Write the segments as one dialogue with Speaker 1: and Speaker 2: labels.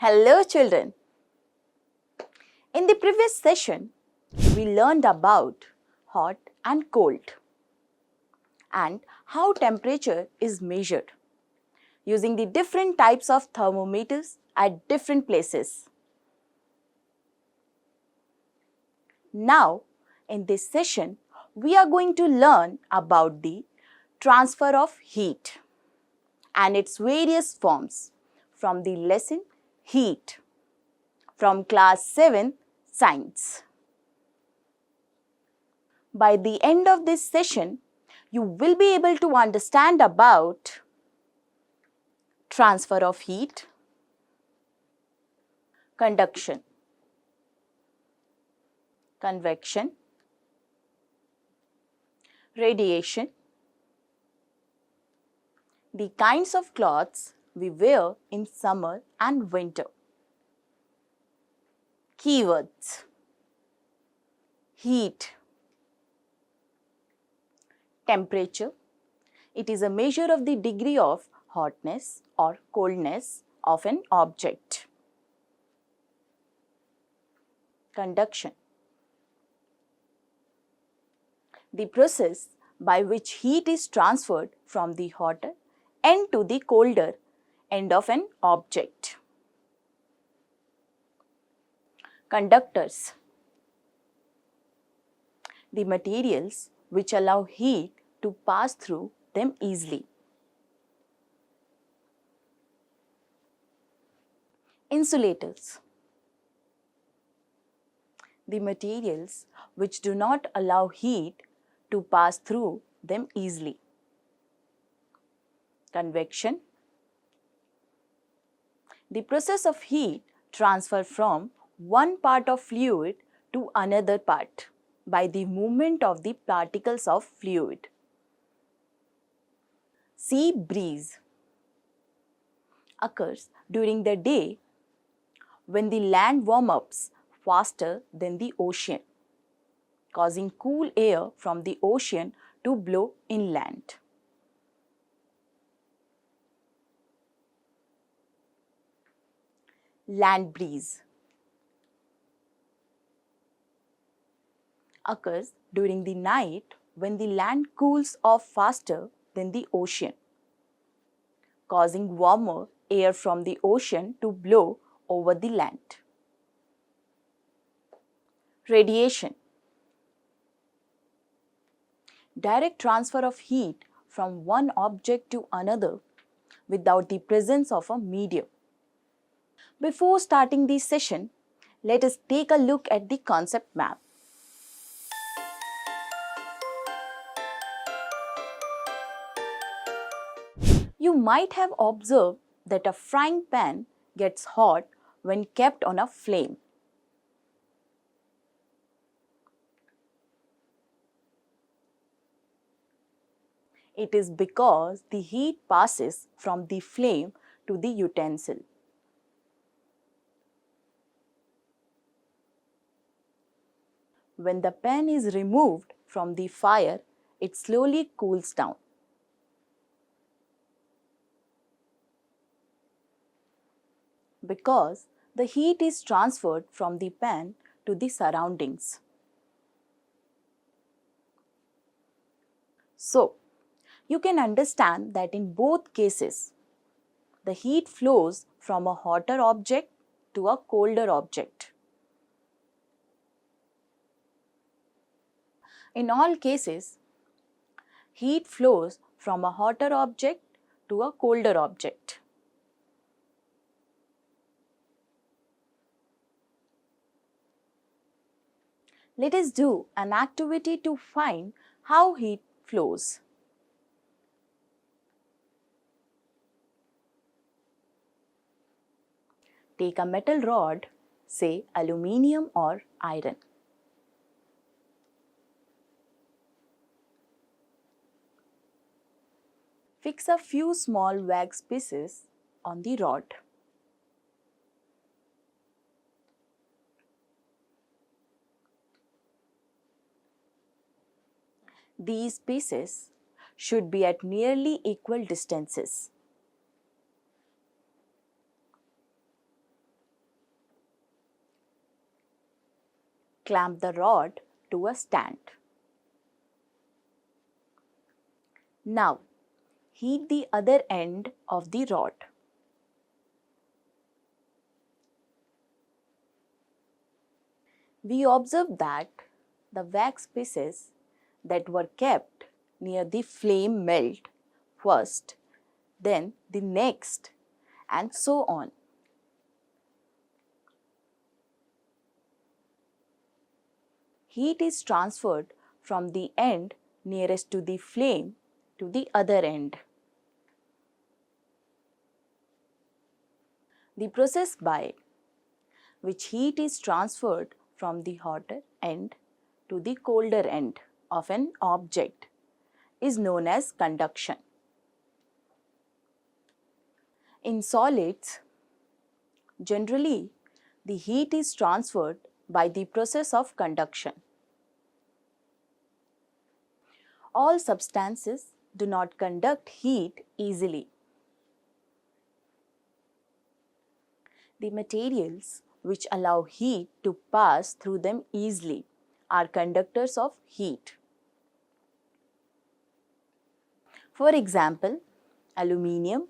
Speaker 1: Hello children. In the previous session, we learned about hot and cold and how temperature is measured using the different types of thermometers at different places. Now, in this session, we are going to learn about the transfer of heat and its various forms from the lesson Heat from class 7 Science. By the end of this session, you will be able to understand about transfer of heat, conduction, convection, radiation, the kinds of clothes we wear in summer and winter. Keywords: heat, temperature. It is a measure of the degree of hotness or coldness of an object. Conduction, the process by which heat is transferred from the hotter end to the colder end of an object. Conductors, the materials which allow heat to pass through them easily. Insulators, the materials which do not allow heat to pass through them easily. Convection, the process of heat transfer from one part of fluid to another part by the movement of the particles of fluid. Sea breeze occurs during the day when the land warms up faster than the ocean, causing cool air from the ocean to blow inland. Land breeze occurs during the night when the land cools off faster than the ocean, causing warmer air from the ocean to blow over the land. Radiation, direct transfer of heat from one object to another without the presence of a medium. Before starting this session, let us take a look at the concept map. You might have observed that a frying pan gets hot when kept on a flame. It is because the heat passes from the flame to the utensil. When the pan is removed from the fire, it slowly cools down. Because the heat is transferred from the pan to the surroundings. So, you can understand that in both cases, the heat flows from a hotter object to a colder object. In all cases, heat flows from a hotter object to a colder object. Let us do an activity to find how heat flows. Take a metal rod, say aluminium or iron. Fix a few small wax pieces on the rod. These pieces should be at nearly equal distances. Clamp the rod to a stand. Now, heat the other end of the rod. We observe that the wax pieces that were kept near the flame melt first, then the next, and so on. Heat is transferred from the end nearest to the flame to the other end. The process by which heat is transferred from the hotter end to the colder end of an object is known as conduction. In solids, generally, the heat is transferred by the process of conduction. All substances do not conduct heat easily. The materials which allow heat to pass through them easily are conductors of heat. For example, aluminium,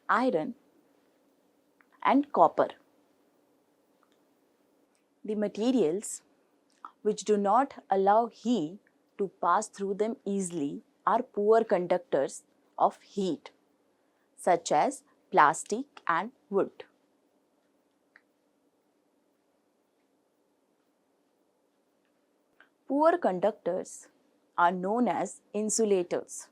Speaker 1: iron, and copper. The materials which do not allow heat to pass through them easily are poor conductors of heat, such as plastic and wood. Poor conductors are known as insulators.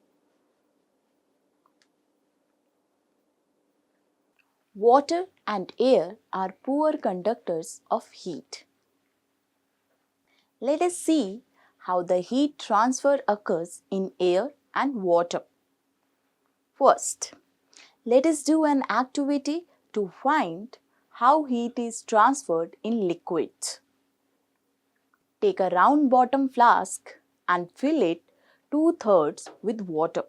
Speaker 1: Water and air are poor conductors of heat. Let us see how the heat transfer occurs in air and water. First, let us do an activity to find how heat is transferred in liquids. Take a round bottom flask and fill it 2/3 with water.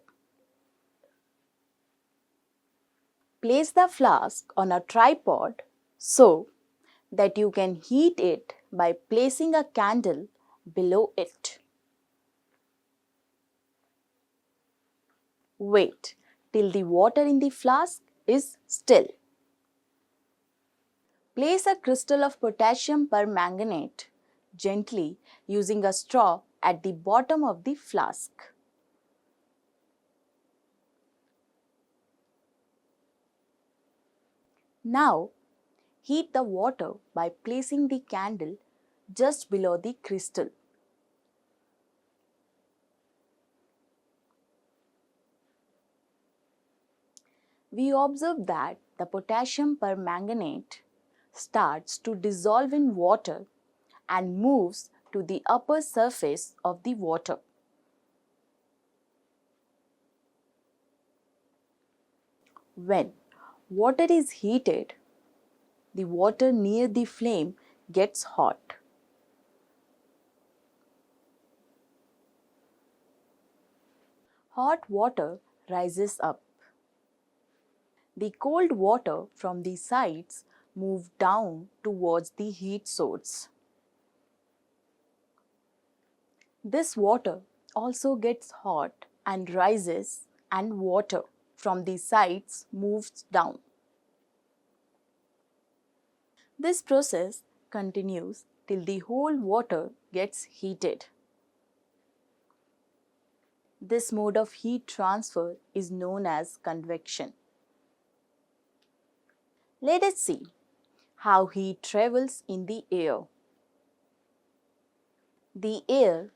Speaker 1: Place the flask on a tripod so that you can heat it by placing a candle below it. Wait till the water in the flask is still. Place a crystal of potassium permanganate gently using a straw at the bottom of the flask. Now, heat the water by placing the candle just below the crystal. We observe that the potassium permanganate starts to dissolve in water and moves to the upper surface of the water. When water is heated, the water near the flame gets hot. Hot water rises up. The cold water from the sides moves down towards the heat source. This water also gets hot and rises, and water from the sides moves down. This process continues till the whole water gets heated. This mode of heat transfer is known as convection. Let us see how heat travels in the air. The air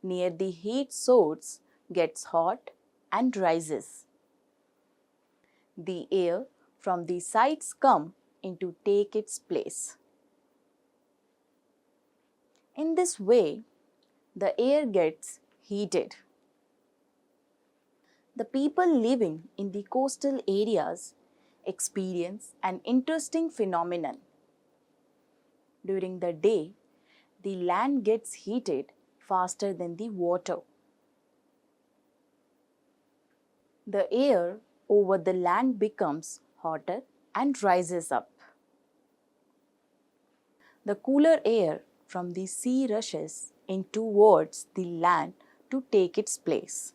Speaker 1: near the heat source gets hot and rises. The air from the sides come in to take its place. In this way, the air gets heated. The people living in the coastal areas experience an interesting phenomenon. During the day, the land gets heated faster than the water. The air over the land becomes hotter and rises up. The cooler air from the sea rushes in towards the land to take its place.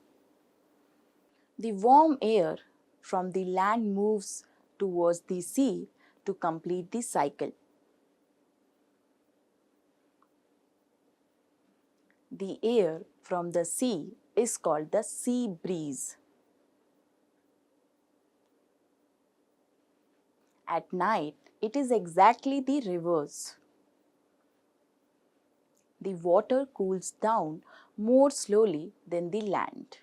Speaker 1: The warm air from the land moves towards the sea to complete the cycle. The air from the sea is called the sea breeze. At night, it is exactly the reverse. The water cools down more slowly than the land.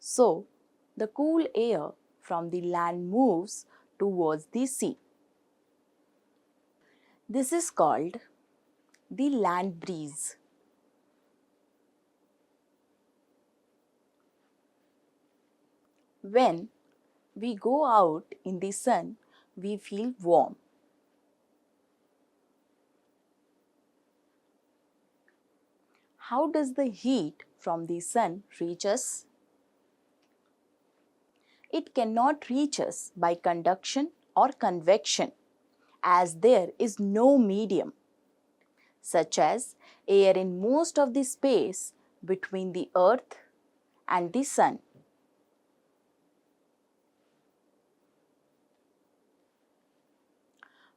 Speaker 1: So, the cool air from the land moves towards the sea. This is called the land breeze. When we go out in the sun, we feel warm. How does the heat from the sun reach us? It cannot reach us by conduction or convection, as there is no medium, such as air in most of the space between the earth and the sun.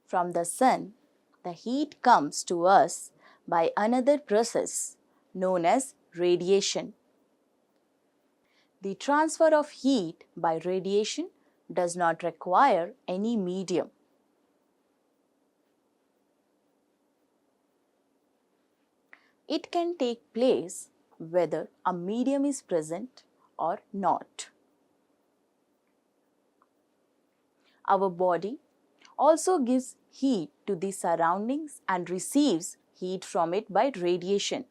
Speaker 1: From the sun, the heat comes to us by another process known as radiation. The transfer of heat by radiation does not require any medium. It can take place whether a medium is present or not. Our body also gives heat to the surroundings and receives heat from it by radiation.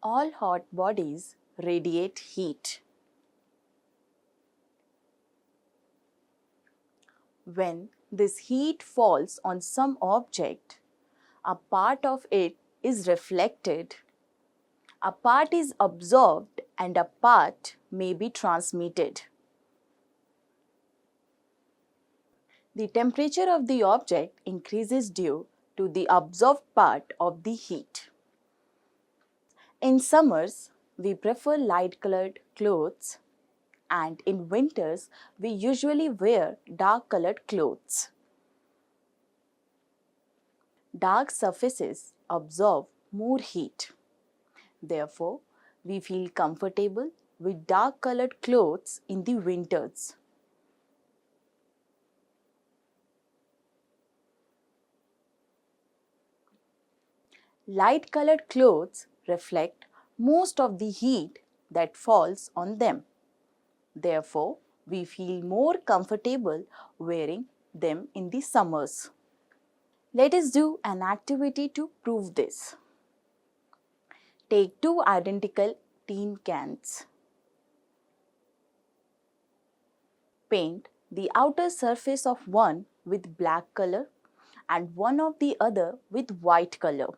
Speaker 1: All hot bodies radiate heat. When this heat falls on some object, a part of it is reflected, a part is absorbed, and a part may be transmitted. The temperature of the object increases due to the absorbed part of the heat. In summers, we prefer light-colored clothes, and in winters, we usually wear dark-colored clothes. Dark surfaces absorb more heat. Therefore, we feel comfortable with dark-colored clothes in the winters. Light-colored clothes reflect most of the heat that falls on them. Therefore, we feel more comfortable wearing them in the summers. Let us do an activity to prove this. Take two identical tin cans. Paint the outer surface of one with black color and one of the other with white color.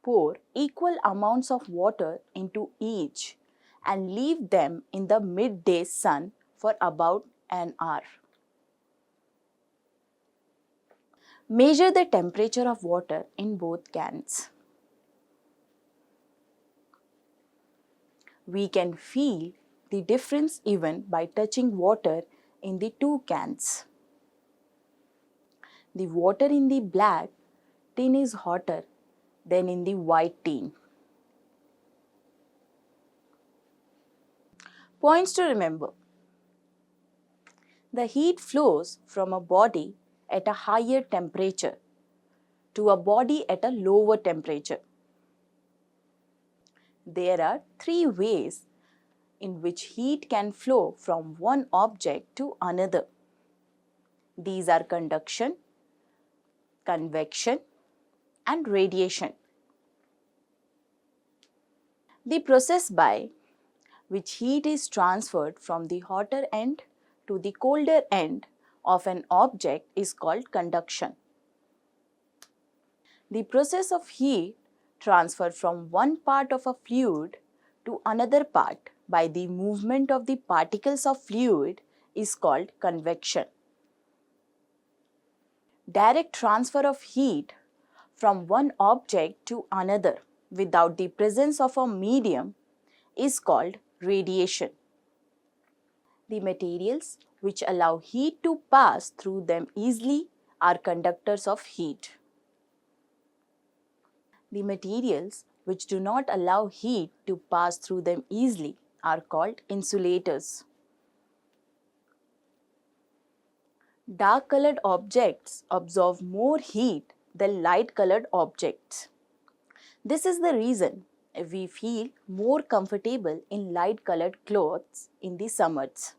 Speaker 1: Pour equal amounts of water into each and leave them in the midday sun for about an hour. Measure the temperature of water in both cans. We can feel the difference even by touching water in the two cans. The water in the black tin is hotter than in the white tin. Points to remember. The heat flows from a body at a higher temperature to a body at a lower temperature. There are three ways in which heat can flow from one object to another. These are conduction, convection, and radiation. The process by which heat is transferred from the hotter end to the colder end of an object is called conduction. The process of heat transfer from one part of a fluid to another part by the movement of the particles of fluid is called convection. Direct transfer of heat from one object to another without the presence of a medium is called radiation. The materials which allow heat to pass through them easily are conductors of heat. The materials which do not allow heat to pass through them easily are called insulators. Dark-colored objects absorb more heat than light-colored objects. This is the reason we feel more comfortable in light-colored clothes in the summers.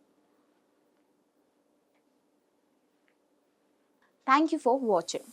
Speaker 1: Thank you for watching.